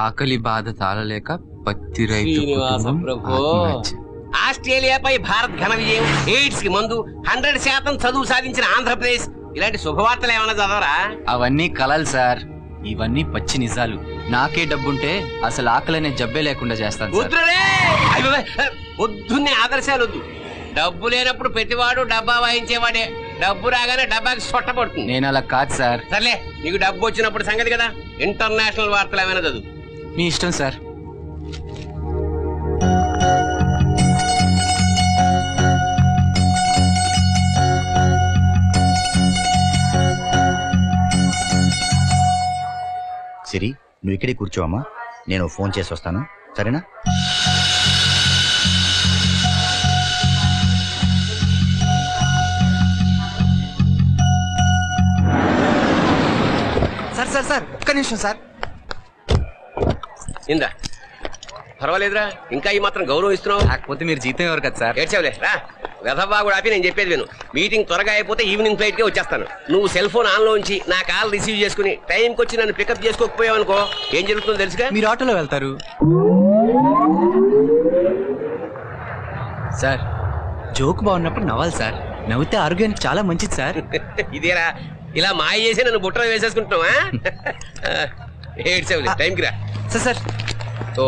ఆకలి బాధ తాళలేక పత్తి రైతు ఆస్ట్రేలియాపై భారత్ ఘన విజయం, ఎయిడ్స్ కి మందు, 100% చదువు సాధించిన ఆంధ్రప్రదేశ్. ఇలాంటి శుభవార్తలు ఏమైనా చదవరా? అవన్నీ కలలు సార్, ఇవన్నీ పచ్చి నిజాలు. నాకే డబ్బుంటే అసలు ఆకలనే జబ్బే లేకుండా చేస్తాను. పొద్దున్నే ఆదర్శాలు వద్దు. డబ్బు లేనప్పుడు పెట్టివాడు డబ్బా వాయించేవాడే, డబ్బు రాగానే డబ్బాకి సొట్టపడుతుంది. నేను అలా కాదు సార్. సర్లే, నీకు డబ్బు వచ్చినప్పుడు సంగతి కదా. ఇంటర్నేషనల్ వార్తలు ఏమైనా చదువు. మీ ఇష్టం సార్. సిరి, నువ్వు ఇక్కడే కూర్చోవమ్మా, నేను ఫోన్ చేసి వస్తాను, సరేనా? సార్ సార్ సార్ ఒక్క నిమిషం సార్. ఇందా, పర్వాలేదురా, ఇంకా ఈ మాత్రం గౌరవం ఇస్తున్నావు. కాకపోతే మీరు జీతం ఎవరు కదా సార్. ఏడ్చావులే రా, వెధవా కూడా ఆపి నేను చెప్పేది విను. మీటింగ్ త్వరగా అయిపోతే ఈవినింగ్ ఫ్లైట్ కే వచ్చేస్తాను. నువ్వు సెల్ ఫోన్ ఆన్ లో ఉంచి నా కాల్ రిసీవ్ చేసుకుని టైంకి వచ్చి నన్ను పికప్ చేసుకోకపోయావు అనుకో, ఏం జరుగుతుందో తెలుసుగా. మీరు ఆటోలో వెళ్తారు సార్. జోక్ బాగున్నప్పుడు నవ్వాలి సార్, నవ్వితే ఆరోగ్యానికి చాలా మంచిది సార్. ఇదేరా, ఇలా మాయ చేసి నన్ను బుట్టలో వేసేసుకుంటున్నావా? ఏడ్చావులే, టైంకి రా. సార్ సార్ ఓ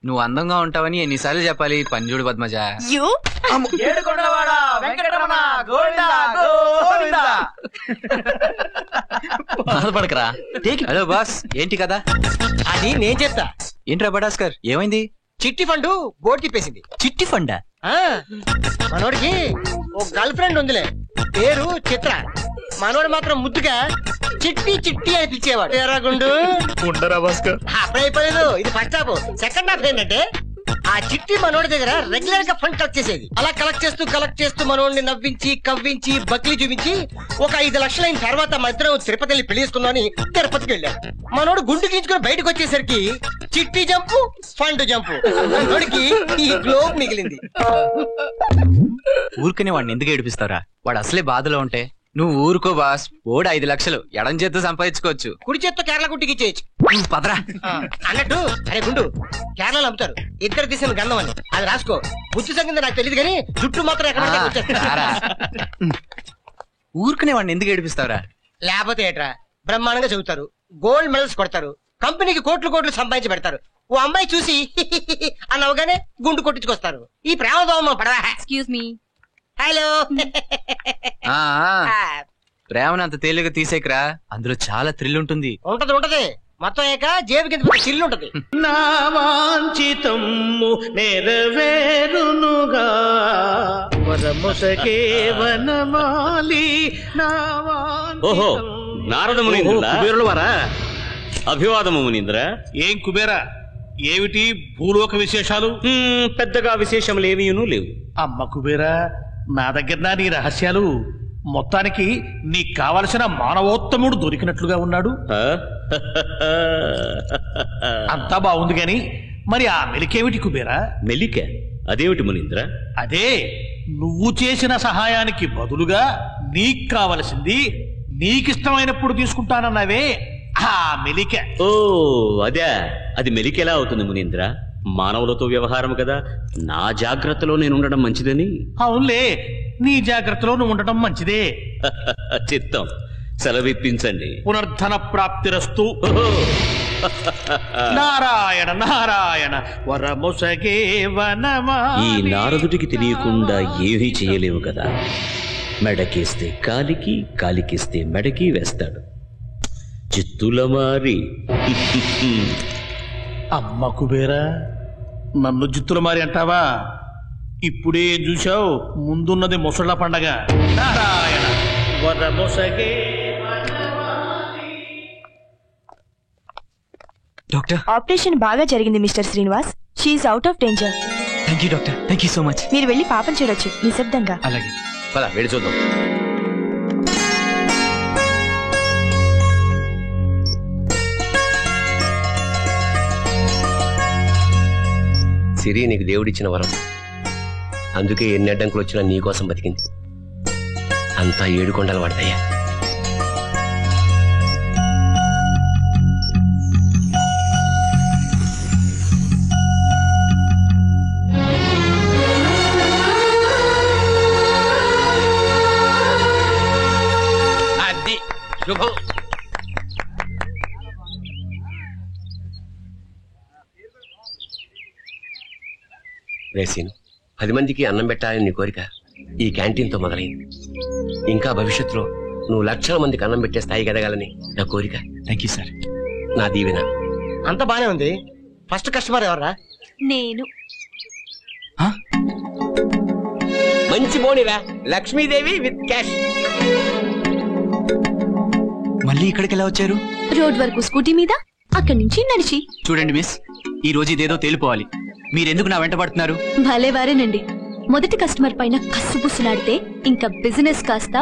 నువ్వు అందంగా ఉంటావని ఎన్నిసార్లు చెప్పాలి? పంజుడు పద్మజ. బాధపడకరా. హలో బాస్, ఏంటి కదా? అది నేను చెప్తా. ఏంట్రా బడాస్కర్, ఏమైంది? చిట్టి ఫండ్ బోర్డు తిప్పేసింది. చిట్టి ఫండా? మనోడికి ఓ గర్ల్ ఫ్రెండ్ ఉందిలే, పేరు చిత్ర. మనోడు మాత్రం ముద్దుగా చిట్టి చిట్టి అని పిలిచేవాడు. ఎర్రగుండు ఉండరా భాస్కర్. అప్పుడైపోలేదు, ఇది ఫస్ట్ హాఫ్. సెకండ్ హాఫ్ ఏంటంటే ఆ చిట్టి మనోడి దగ్గర రెగ్యులర్ గా ఫండ్ కలెక్ట్ చేసేది. అలా కలెక్ట్ చేస్తూ మనోడిని నవ్వించి కవ్వించి బక్లీ చూపించి ఒక 5 లక్షలు అయిన తర్వాత మధ్యలో తిరుపతి వెళ్ళి పెళ్లిసుకుందామని తిరుపతికి వెళ్ళాడు. మనోడు గుండు గీంచుకుని బయటకు వచ్చేసరికి చిట్టి జంపు, ఫండ్ జంపు. మనోడికి ఈ గ్లోబ్ మిగిలింది. ఊరుకునే వాడిని ఎందుకు ఏడిపిస్తారా? వాడు అసలే బాధలో ఉంటే. నువ్వు ఊరుకో బాస్, ఓడి 5 లక్షలు ఎడం చేత్తో సంపాదించుకోవచ్చు. కుడి చేత్తో కేరళ గుట్టికి ఇచ్చేయచ్చు. పదరా అన్నట్టు, అరే గుండు, కేరళలో అమ్ముతారు ఇద్దరు తీసిన గంధం అని, అది రాసుకో. బుద్ధి సంగతి నాకు తెలియదు కానీ జుట్టు మాత్రం ఎక్కడ. ఊరుకునే వాడిని ఎందుకు ఏడిపిస్తావరా? లేకపోతే ఏట్రా, బ్రహ్మాండంగా చదువుతారు, గోల్డ్ మెడల్స్ కొడతారు, కంపెనీకి కోట్లు సంపాదించి పెడతారు. ఓ అమ్మాయి చూసి అన్నవగానే గుండు కొట్టించుకొస్తారు. ఈ ప్రేమ దోమ పడవా? Excuse me. హలో. ప్రేమను అంత తేలిగా తీసేకరా, అందులో చాలా థ్రిల్ ఉంటుంది. ఉంటది మొత్తం ఏక జేబు కింద చిల్లు ఉంటది. నా వాంఛితము నెరవేరునుగా వరముసకే వనమాలి నా వాంఛితము. ఓహో, నారద మునీంద్రుల వారా? అభివాదము మునీంద్ర. ఏం కుబేరా, ఏమిటి భూలోక విశేషాలు? పెద్దగా విశేషములేమీను లేవు. అమ్మ కుబేరా, నా దగ్గర నీ రహస్యాలు. మొత్తానికి నీకు కావలసిన మానవోత్తముడు దొరికినట్లుగా ఉన్నాడు. అంతా బాగుంది గాని మరి ఆ మెలికేమిటి కుబేరా? మెలిక? అదేమిటి మునీంద్ర? అదే, నువ్వు చేసిన సహాయానికి బదులుగా నీకు కావలసింది నీకిష్టమైనప్పుడు తీసుకుంటానన్నావే, ఆ మెలిక. ఓ అదే, అది మెలికెలా అవుతుంది మునీంద్ర? మానవులతో వ్యవహారం కదా, నా జాగ్రత్తలో నేను ఉండడం మంచిదని. అవునులే, నీ జాగ్రత్తలో నువ్వు ఉండటం మంచిదే. చిత్తం, సెలవిప్పించండి. పునర్ధన ప్రాప్తిరస్తు. నారాయణ నారాయణ వరముసగే వనమా. ఈ నారదుడికి తెలియకుండా ఏమీ చేయలేవు కదా. మెడకేస్తే కాలికి, కాలికిస్తే మెడకి వేస్తాడు. చిత్తుల మారి. అమ్మ కుబేరా, నన్ను జిత్తుల మారి అంటావా? ఇప్పుడే చూశావు, ముందున్నది ముసళ్ళ పండగ. నారాయణ డాక్టర్ ఆపరేషన్ బాగా జరిగింది mister Srinivas. She out of danger. Thank you doctor, thank you so much. మీరు వెళ్ళి పాపం చూడొచ్చు నిశ్శబ్దంగా. అలాగే. పద వెళ్ళి చూద్దాం. సిరి నీకు దేవుడిచ్చిన వరం, అందుకే ఎన్ని అడ్డంకులు వచ్చినా నీ కోసం బతికింది. అంతా 7 కొండలు పడతాయా. అది శుభం. రేసీన్ 10 మందికి అన్నం పెట్టాలని నీ కోరిక ఈ క్యాంటీన్తో మొదలైంది. ఇంకా భవిష్యత్తులో నువ్వు లక్షల మందికి అన్నం పెట్టే స్థాయికి ఎదగాలని నా కోరిక. Thank you sir. నా దీవెన. అంత బానే ఉంది. ఫస్ట్ కస్టమర్ ఎవర్రా? నేను. మంచి బోనిరా, లక్ష్మీదేవి విత్ క్యాష్. మళ్ళీ ఇక్కడికి ఎలా వచ్చారు? రోడ్ వరకు స్కూటీ మీద, అక్కడి నుంచి నడిచి. చూడండి మిస్, ఈ రోజు ఇదేదో తేలిపోవాలి. మీరెందుకు నా వెంట పడుతున్నారు? భలేవారేనండి. మొదటి కస్టమర్ పైన కస్సుబుస్సులాడితే ఇంకా బిజినెస్ కాస్త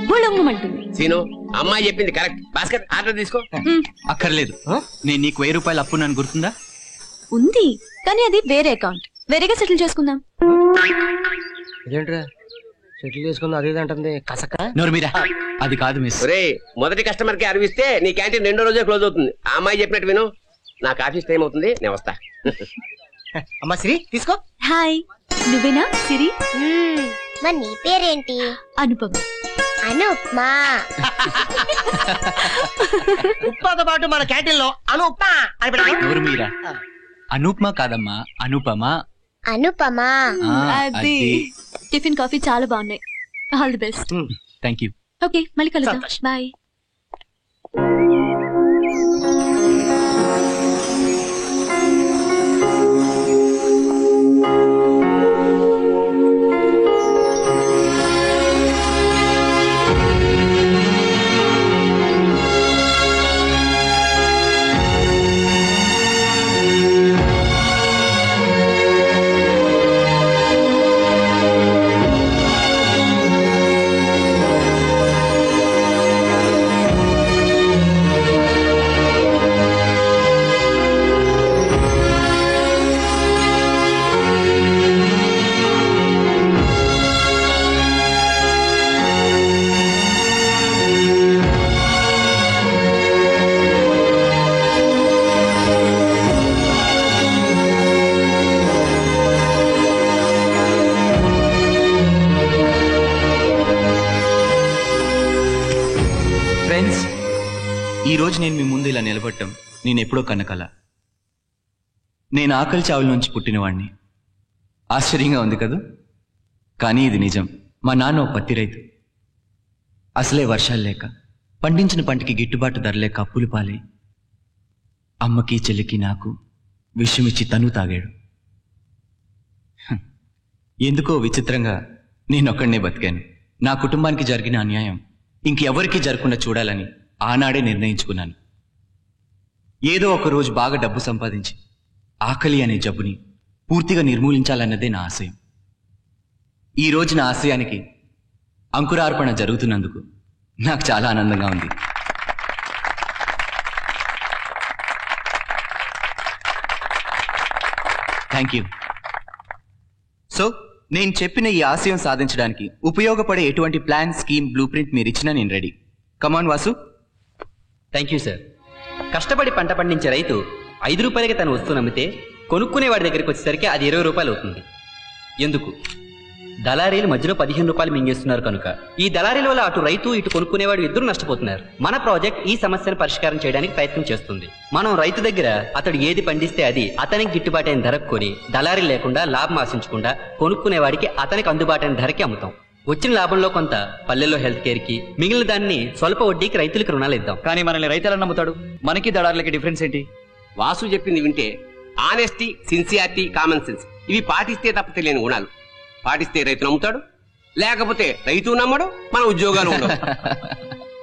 బుళమ్మంటుంది. సీను, అమ్మాయి చెప్పింది కరెక్ట్. భాస్కర్ ఆర్డర్ తీసుకో. అక్కర్లేదు. నేను నీకు 1000 రూపాయలు అప్పు నన్ను గుర్తుందా? ఉంది, కానీ అది వేరే అకౌంట్. వేరేగా సెటిల్ చేసుకుందాం. ఇదేంట్రా సెటిల్ చేసుకుందాం అదేంటుంది కసక? నోరు మీరా. అది కాదు మిస్. ఒరే, మొదటి కస్టమర్ కి అరివిస్తే నీ క్యాంటీన్ 2వ రోజే క్లోజ్ అవుతుంది. ఆ అమ్మాయి చెప్పినట్టు విను. నాకు ఆఫీస్ టైం అవుతుంది, నేను వస్తా. అమ్మా సిరి తీసుకో. హాయ్, నువ్వేనా సిరి? మరి నీ పేరేంటి? అనుపమ. అనుప్మా. ఉప్మాతో పాటు మన క్యాంటీన్ లో అనుప్మా అని పెట్టాలి. నోరు మీరా. అనూప్మా కాదమ్మా, అనుపమ. అనుపమా. అది. టిఫిన్ కాఫీ చాలా బాగున్నాయి. All the best. Thank you. Okay, మళ్ళీ కలుద్దాం. బాయ్. ఈ రోజు నేను మీ ముందు ఇలా నిలబడటం నేను ఎప్పుడో కన్నకల. నేను ఆకలి చావుల నుంచి పుట్టినవాణ్ణి. ఆశ్చర్యంగా ఉంది కదా, కానీ ఇది నిజం. మా నాన్న ఓ పత్తి రైతు. అసలే వర్షాలు లేక, పండించిన పంటకి గిట్టుబాటు ధర లేక అప్పులు పాలై అమ్మకి చెల్లికి నాకు విషమిచ్చి తను తాగాడు. ఎందుకో విచిత్రంగా నేనొక్కడనే బతికాను. నా కుటుంబానికి జరిగిన అన్యాయం ఇంకెవరికీ జరగకుండా చూడాలని ఆనాడే నిర్ణయించుకున్నాను. ఏదో ఒక రోజు బాగా డబ్బు సంపాదించి ఆకలి అనే జబ్బుని పూర్తిగా నిర్మూలించాలన్నదే నా ఆశయం. ఈ రోజు నా ఆశయానికి అంకురార్పణ జరుగుతున్నందుకు నాకు చాలా ఆనందంగా ఉంది. Thank you. సో నేను చెప్పిన ఈ ఆశయం సాధించడానికి ఉపయోగపడే ఎటువంటి ప్లాన్, స్కీమ్, బ్లూ ప్రింట్ మీరు ఇచ్చినా నేను ready. Come on Vasu. Thank you sir. కష్టపడి పంట పండించే రైతు 5 రూపాయలకి తన వస్తువు నమ్మితే కొనుక్కునేవాడి దగ్గరికి వచ్చేసరికి అది 20 రూపాయలు అవుతుంది. ఎందుకు? దళారీలు మధ్యలో 15 రూపాయలు మింగేస్తున్నారు కనుక. ఈ దళారీల వల్ల అటు రైతు ఇటు కొనుక్కునేవాడు ఇద్దరు నష్టపోతున్నారు. మన ప్రాజెక్ట్ ఈ సమస్యను పరిష్కారం చేయడానికి ప్రయత్నం చేస్తుంది. మనం రైతు దగ్గర అతడు ఏది పండిస్తే అది అతనికి గిట్టుబాటైన ధరకు కొని దళారీ లేకుండా లాభం ఆశించకుండా కొనుక్కునేవాడికి అతనికి అందుబాటైన ధరకి అమ్ముతాం. వచ్చిన లాభంలో కొంత పల్లెల్లో హెల్త్ కేర్ కి, మిగిలిన దాన్ని స్వల్ప వడ్డీకి రైతులకు రుణాలు ఇద్దాం. కానీ మనల్ని రైతులను నమ్ముతాడు, మనకి దళారులకి డిఫరెన్స్ ఏంటి? వాసు చెప్పింది వింటే ఆనెస్టీ, సిన్సియారిటీ, కామన్ సెన్స్ ఇవి పాటిస్తే తప్ప తెలియని గుణాలు. పాటిస్తే రైతు నమ్ముతాడు, లేకపోతే రైతు నమ్మడు, మన ఉద్యోగాలు ఉండవు.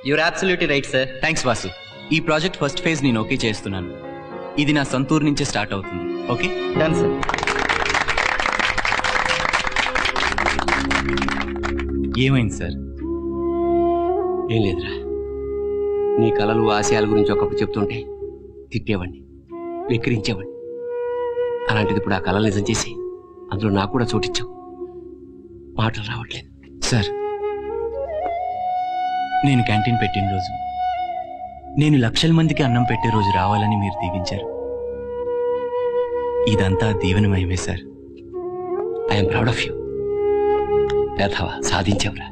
Your absolutely right sir. Thanks Vasu. ఈ ప్రాజెక్ట్ ఫస్ట్ ఫేజ్ నేను ఓకే చేస్తున్నాను. ఇది నా సొంత ఊరు నుంచే స్టార్ట్ అవుతుంది. Okay done sir. ఏమైంది సార్? ఏం లేదురా, నీ కలలు ఆశయాల గురించి ఒకప్పుడు చెప్తుంటే తిట్టేవాడిని, వెక్కిరించేవాడిని. అలాంటిది ఇప్పుడు ఆ కళలు నిజం చేసి అందులో నాకు కూడా చోటిచ్చావు. మాటలు రావట్లేదు. సార్, నేను క్యాంటీన్ పెట్టిన రోజు, నేను లక్షల మందికి అన్నం పెట్టే రోజు రావాలని మీరు దీవించారు. ఇదంతా దీవెనమయమే sir. I'm proud of you. సాధించావురా.